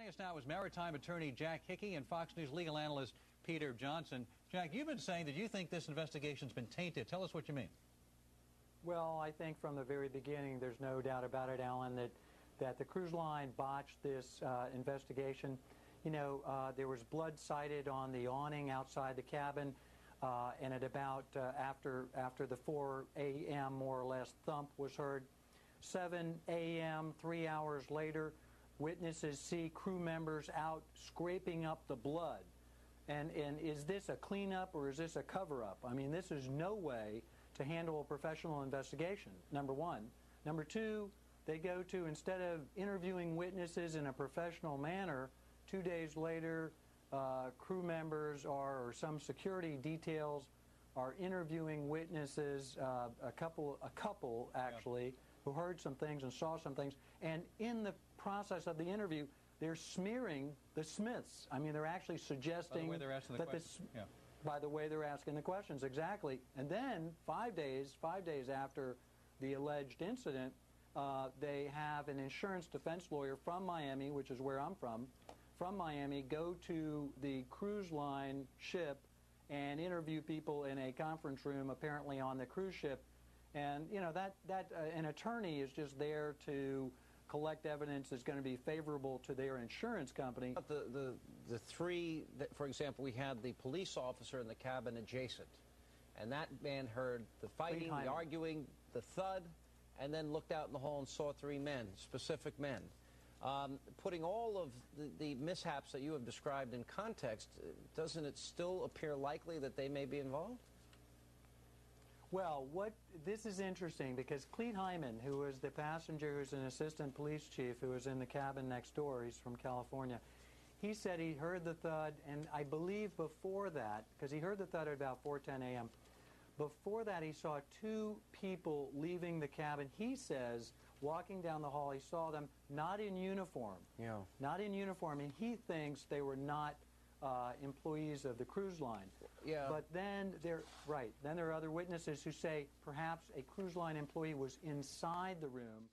us now is Maritime attorney Jack Hickey and Fox News legal analyst Peter Johnson. Jack, you've been saying that you think this investigation's been tainted. Tell us what you mean. Well, I think from the very beginning, there's no doubt about it, Alan, that the cruise line botched this investigation. You know, there was blood sighted on the awning outside the cabin, and at about after the 4 a.m. more or less thump was heard. 7 a.m., 3 hours later, witnesses see crew members out scraping up the blood. And is this a cleanup or is this a cover-up? I mean, this is no way to handle a professional investigation, number one. Number two, they go to, instead of interviewing witnesses in a professional manner, 2 days later, crew members or some security details are interviewing witnesses, a couple actually, who heard some things and saw some things. And in the process of the interview, they're smearing the Smiths. I mean, they're actually suggesting by the way they're asking the questions. By the way they're asking the questions, exactly. And then 5 days after the alleged incident, they have an insurance defense lawyer from Miami, which is where I'm from Miami, go to the cruise line ship and interview people in a conference room, apparently on the cruise ship. And you know that an attorney is just there to collect evidence that's going to be favorable to their insurance company. The three, for example, we had the police officer in the cabin adjacent, and that man heard the fighting, the arguing, the thud, and then looked out in the hall and saw 3 men, specific men. Putting all of the mishaps that you have described in context, doesn't it still appear likely that they may be involved? Well, this is interesting because Clete Hyman, who was the passenger, who's an assistant police chief who was in the cabin next door, he's from California, he said he heard the thud, and I believe before that, because he heard the thud at about 4:10 a.m., before that he saw 2 people leaving the cabin. He says, walking down the hall, he saw them not in uniform. Yeah. Not in uniform, and he thinks they were not employees of the cruise line. Yeah. But then there are other witnesses who say perhaps a cruise line employee was inside the room.